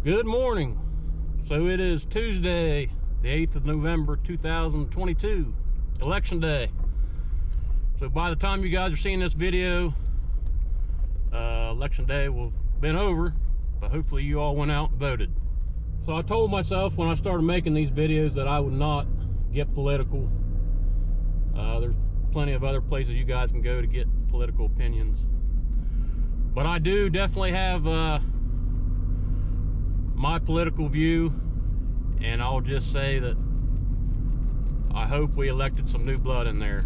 Good morning. So it is Tuesday, the 8th of November, 2022, election day. So by the time you guys are seeing this video, election day will have been over, but hopefully you all went out and voted. So I told myself when I started making these videos that I would not get political. There's plenty of other places you guys can go to get political opinions. But I do definitely have my political view, and I'll just say that I hope we elected some new blood in there.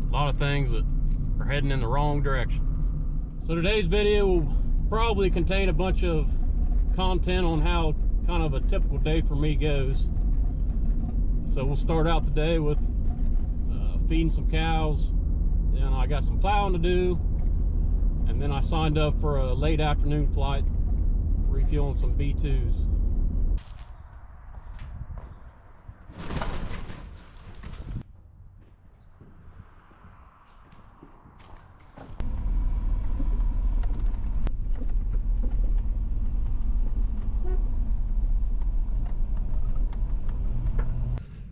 A lot of things that are heading in the wrong direction. So today's video will probably contain a bunch of content on how kind of a typical day for me goes. So we'll start out the day with feeding some cows, and I got some plowing to do, and then I signed up for a late afternoon flight, refueling some B2s.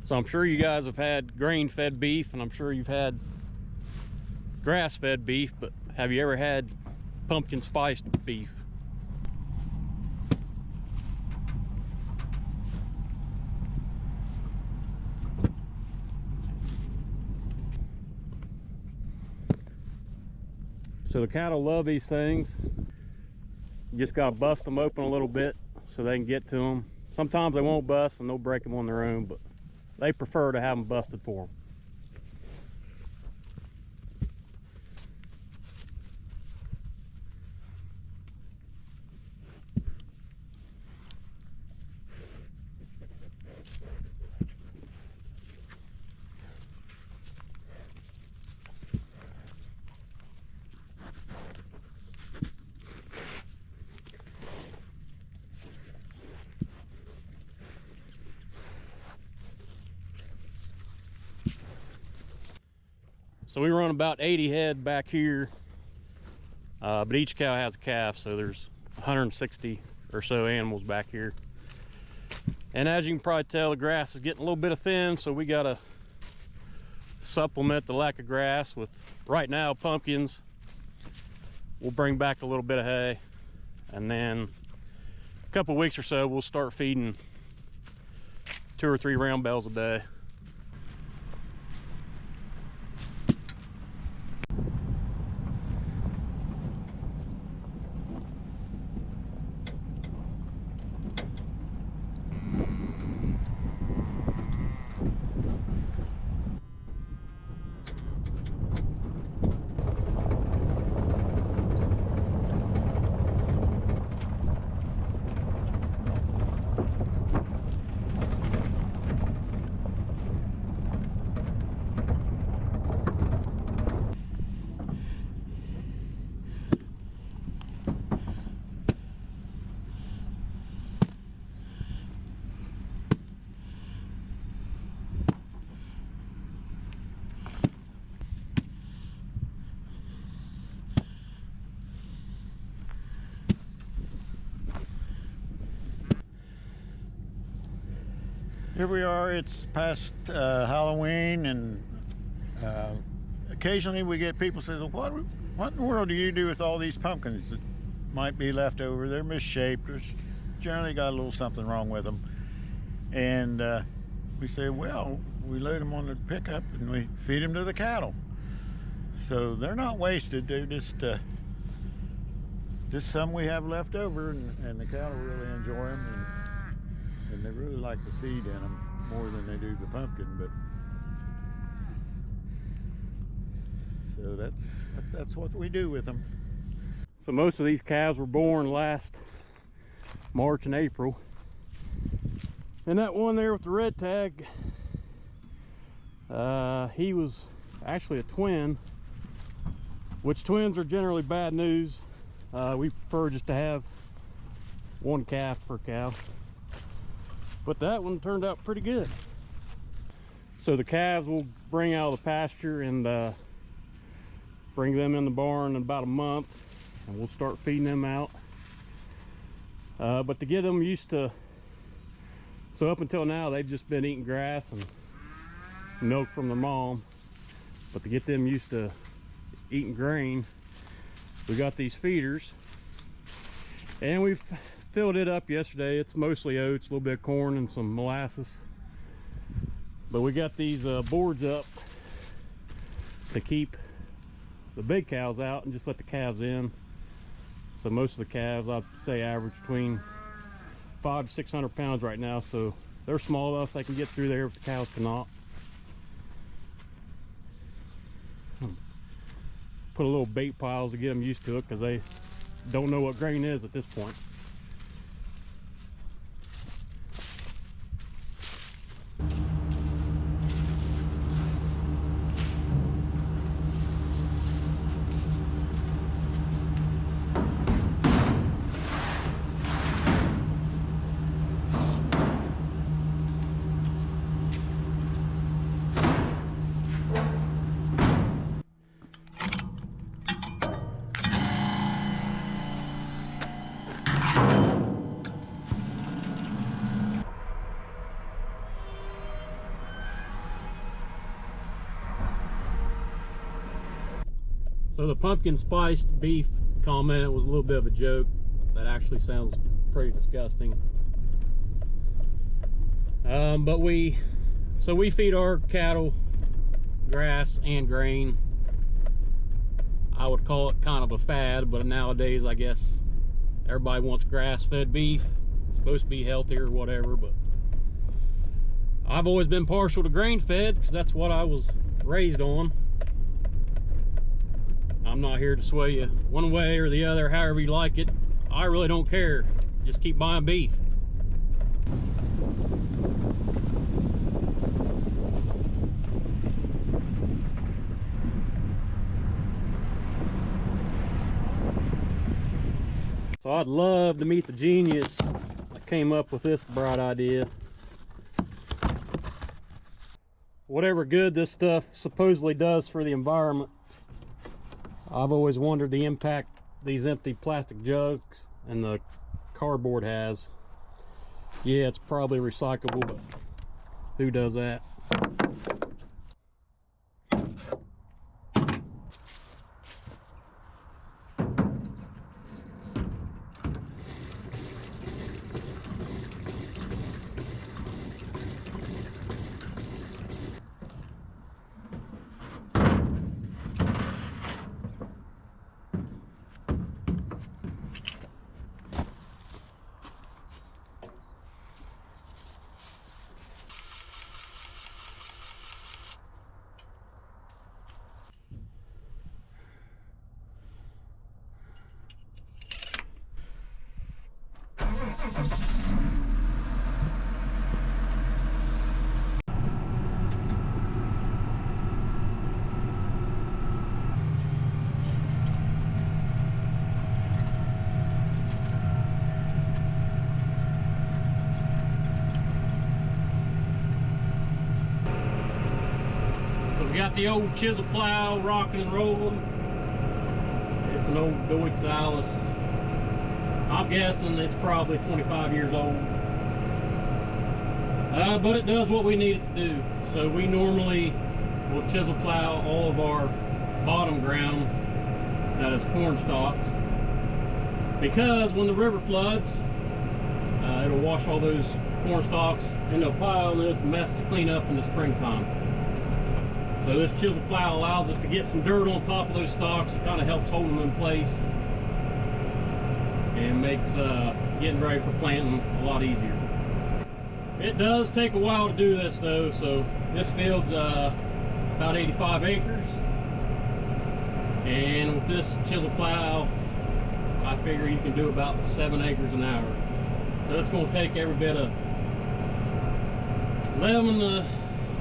So I'm sure you guys have had grain-fed beef, and I'm sure you've had grass-fed beef, but have you ever had pumpkin spiced beef? So the cattle love these things. You just gotta bust them open a little bit so they can get to them. Sometimes they won't bust and they'll break them on their own, but they prefer to have them busted for them. So we run about 80 head back here, but each cow has a calf, so there's 160 or so animals back here. And as you can probably tell, the grass is getting a little bit of thin, so we gotta supplement the lack of grass with, right now, pumpkins. We'll bring back a little bit of hay, and then a couple weeks or so we'll start feeding 2 or 3 round bales a day. Here we are, it's past Halloween, and occasionally we get people say, what in the world do you do with all these pumpkins that might be left over? They're misshaped, there's generally got a little something wrong with them. And we say, well, we load them on the pickup and we feed them to the cattle. So they're not wasted, they're just some we have left over, and the cattle really enjoy them. And they really like the seed in them more than they do the pumpkin, but so that's what we do with them. So most of these calves were born last March and April, and that one there with the red tag, he was actually a twin, which twins are generally bad news. We prefer just to have one calf per cow. But that one turned out pretty good. So the calves will bring out of the pasture and bring them in the barn in about a month, and we'll start feeding them out. But to get them used to, so up until now they've just been eating grass and milk from their mom, but to get them used to eating grain, we got these feeders, and we've filled it up yesterday. It's mostly oats, a little bit of corn and some molasses, but we got these boards up to keep the big cows out and just let the calves in. So most of the calves, I'd say, average between 500 to 600 pounds right now, so they're small enough they can get through there if the cows cannot. Put a little bait piles to get them used to it, because they don't know what grain is at this point. So the pumpkin spiced beef comment was a little bit of a joke. That actually sounds pretty disgusting. But we feed our cattle grass and grain. I would call it kind of a fad, but nowadays I guess everybody wants grass-fed beef. It's supposed to be healthier or whatever, but I've always been partial to grain-fed because that's what I was raised on. I'm not here to sway you one way or the other, however you like it. I really don't care. Just keep buying beef. So I'd love to meet the genius that came up with this bright idea. Whatever good this stuff supposedly does for the environment, I've always wondered the impact these empty plastic jugs and the cardboard has. Yeah, it's probably recyclable, but who does that? We got the old chisel plow rocking and rolling. It's an old Deutz Alice. I'm guessing it's probably 25 years old. But it does what we need it to do. So we normally will chisel plow all of our bottom ground that is corn stalks, because when the river floods, it'll wash all those corn stalks into a pile, and then it's a mess to clean up in the springtime. So this chisel plow allows us to get some dirt on top of those stalks. It kind of helps hold them in place and makes getting ready for planting a lot easier. It does take a while to do this though. So this field's about 85 acres. And with this chisel plow, I figure you can do about 7 acres an hour. So it's going to take every bit of 11 to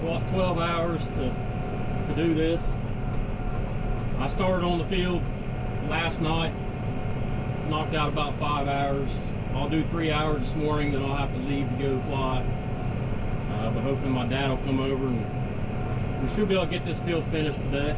12 hours to do this. I started on the field last night, knocked out about 5 hours. I'll do 3 hours this morning, then I'll have to leave to go fly. But hopefully my dad will come over and we should be able to get this field finished today.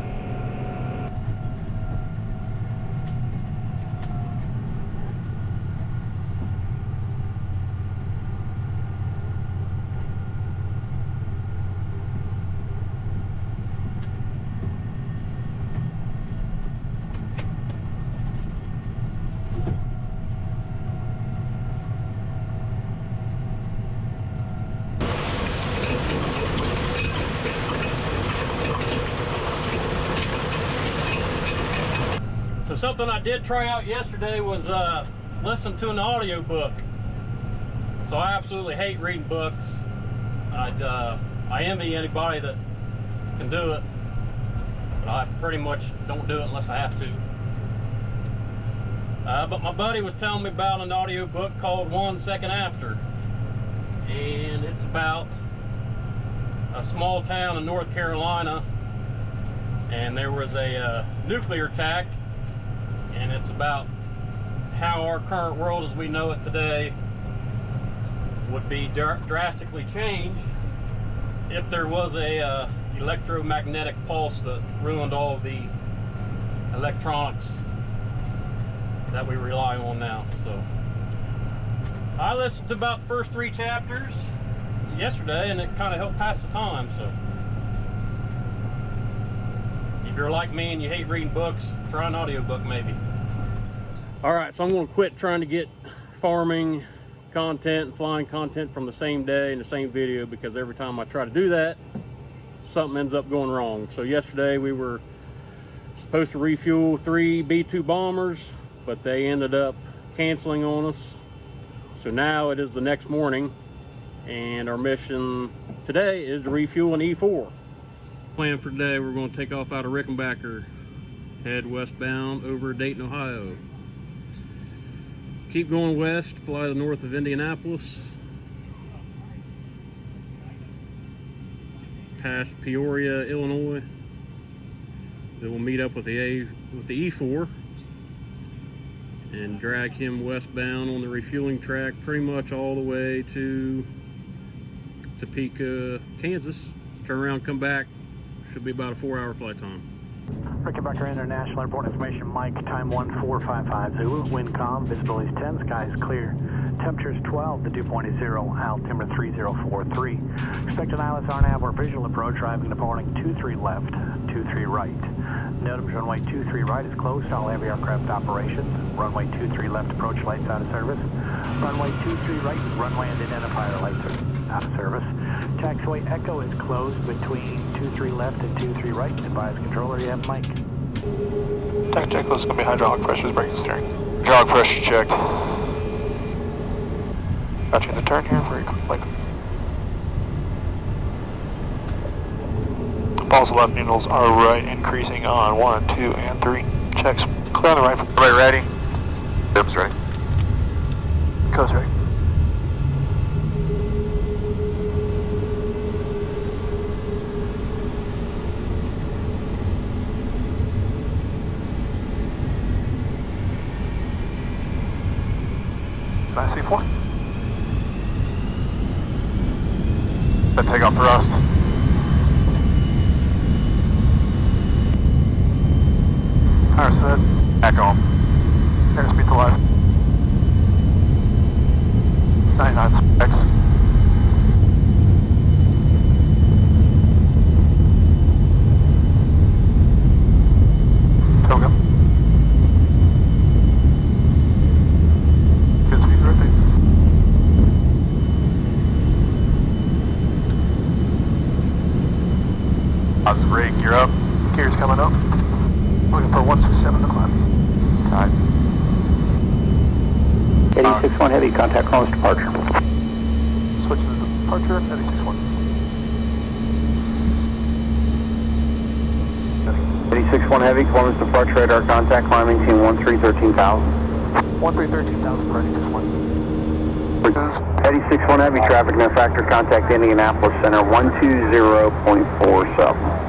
So something I did try out yesterday was listen to an audiobook. So I absolutely hate reading books. I envy anybody that can do it, but I pretty much don't do it unless I have to. But my buddy was telling me about an audiobook called 1 Second After, and it's about a small town in North Carolina, and there was a nuclear attack, and it's about how our current world as we know it today would be drastically changed if there was a electromagnetic pulse that ruined all of the electronics that we rely on now. So I listened to about the first 3 chapters yesterday, and it kind of helped pass the time. So if you're like me and you hate reading books, try an audiobook maybe. All right, so I'm going to quit trying to get farming content and flying content from the same day in the same video, because every time I try to do that, something ends up going wrong. So yesterday we were supposed to refuel 3 B-2 bombers, but they ended up canceling on us. So now it is the next morning, and our mission today is to refuel an E-4. Plan for today, we're going to take off out of Rickenbacker, head westbound over Dayton, Ohio. Keep going west, fly to the north of Indianapolis, past Peoria, Illinois. Then we'll meet up with the E-4 and drag him westbound on the refueling track pretty much all the way to Topeka, Kansas. Turn around, come back. Should be about a 4-hour flight time. Rickenbacker International Airport information, Mike, time 1455 Zulu, wind calm, visibility is 10, skies clear, temperature is 12, the dew point is 0, altimeter 3043. Expected ILS RNAV or visual approach, driving departing 23 left, 23 right. Notice runway 23 right is closed, all heavy aircraft operations. Runway 23 left approach lights out of service. Runway 23 right, runway and identifier lights are out of service. Taxiway Echo is closed between 23 left and 23 right. Advise controller, you have Mike. Tech checklist is going to be hydraulic pressure, brake steering. Hydraulic pressure checked. Got you in the turn here for your quick. Pulse left needles are right, increasing on 1, 2, and 3. Checks. Clear on the right. Right ready. Bibs ready. Coast ready. Nice E-4. Then take off thrust. Power set. Echo. Airspeed's alive. 99 specs. Toga. Good speed rotate. Positive rig, you're up. Gears coming up. Looking for 167 to climb. Tide. 86-1 heavy, contact close departure. Switch to departure, 86-1. 86-1 heavy, Columbus departure, radar contact, climbing team 1313,000. 1313,000 for 86-1. 86-1 heavy, traffic no factor, contact Indianapolis Center 120.47.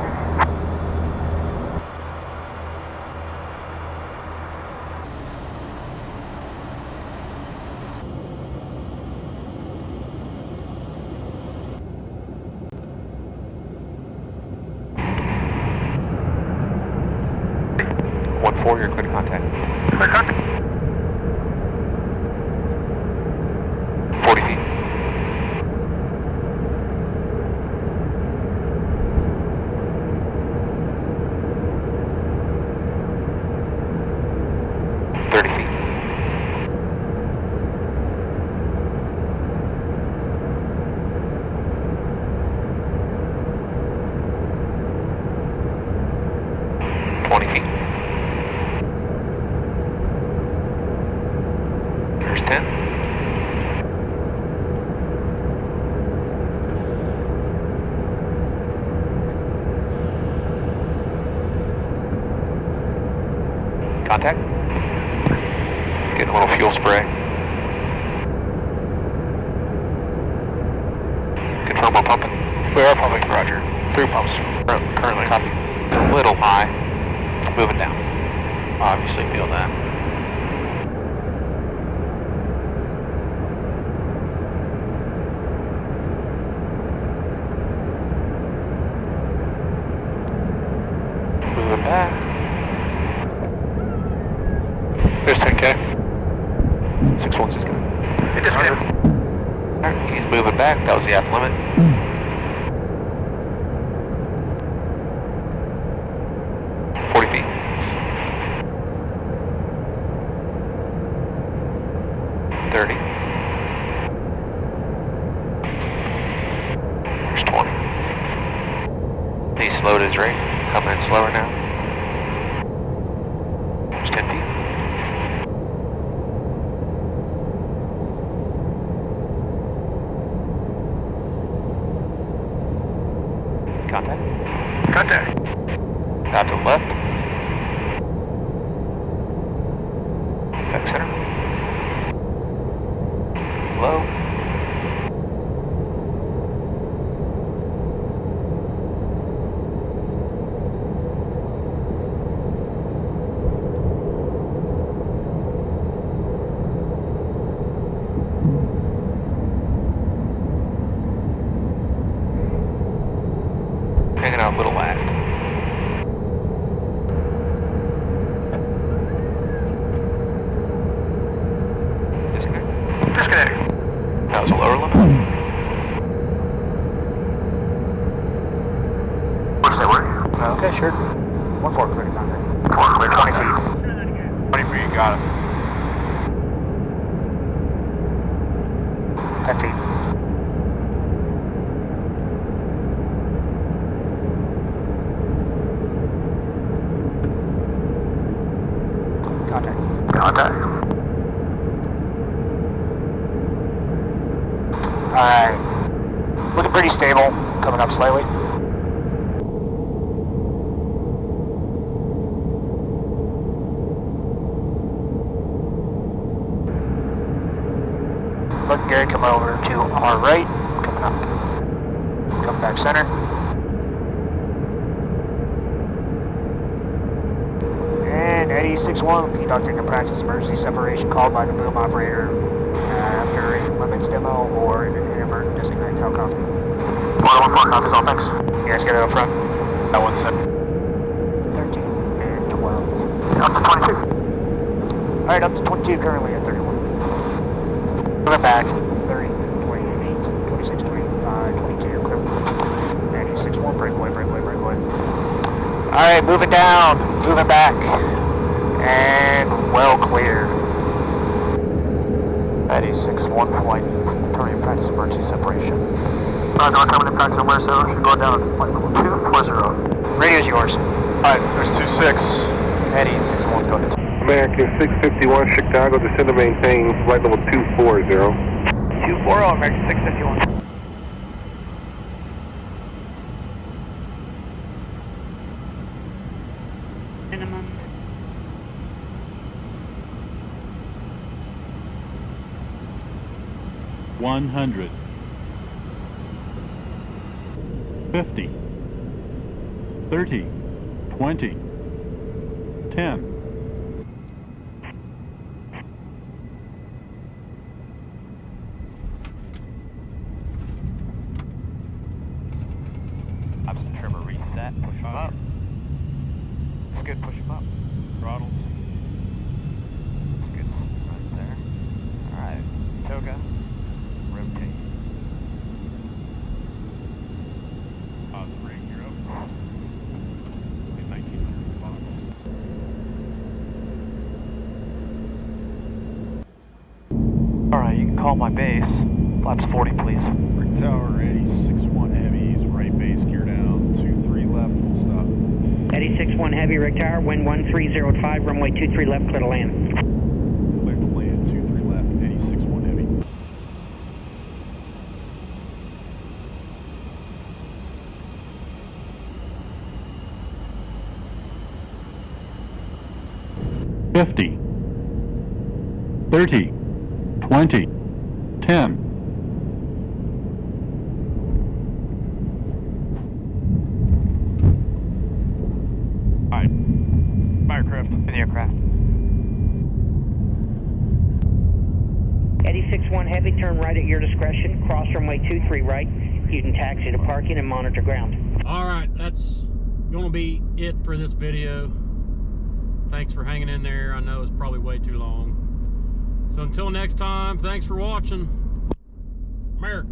You're clear to contact. Clear contact. 40 feet. a little fuel spray. Confirm we're pumping? We are pumping, roger. 3 pumps currently. Copy. A little high. It's moving down. Obviously feel that. Moving back. There's 10K. 6-1's just coming. It just hit. Alright, he's moving back. That was the aft limit. 40 feet. There's 20. He slowed his rate. Coming in slower now. There's 10 feet. Contact. Contact. Out to the left. Back center. Low. Hanging out a little aft. Disconnect. Disconnect. That was a lower limit. What does that work? Okay, sure. 1-4, clear to contact. 4, clear to contact. 20 feet, got it. 10 feet. Contact. Contact. Alright. Looking pretty stable. Coming up slightly. Look, Gary, come over to our right. Coming up. Come back center. And Eddie 6-1, conducting a practice emergency separation called by the boom operator after a limits demo or an inadvertent disconnect. How copy? 414, copies all, thanks. You guys get it up front? That one's set. 13 and 12. Up to 22. Alright, up to 22 currently at 31. Moving back. 30, 28, 26, 25, 22, clear. Eddie 6-1, breakaway, breakaway, breakaway. Alright, moving down, moving back, and well clear. Eddie 6-1 flight, turning practice emergency separation. Roger, we're coming to practice somewhere, so should go down to flight level 240. Radio's yours. Alright, there's 26. Eddie 6-1's going to American 651 Chicago, descend to maintain flight level 240. 240, American 651. Minimum. $100. $50. $30. $20. $10. Opposite trimmer reset, push them up. It's good, push them up. Throttles. It's good, right there. Alright, toga, rotate. Pause the brake, you're up. 1900 bucks. Alright, you can call my base. Flaps 40, please. Brick Tower, Eddie 6-1 heavies, right base gear down, 2-3 left, full stop. Eddie 6-1 heavy, Rick Tower, wind 1305, runway 23 left, clear to land. Clear to land, 2-3 left, Eddie 6-1 heavy. $50. 30, 20, 10. Alright. Aircraft. To the aircraft. Eddie 6-1 Heavy, turn right at your discretion. Cross runway 23 right. You can taxi to parking and monitor ground. All right, that's going to be it for this video. Thanks for hanging in there. I know it's probably way too long. So until next time, thanks for watching. America.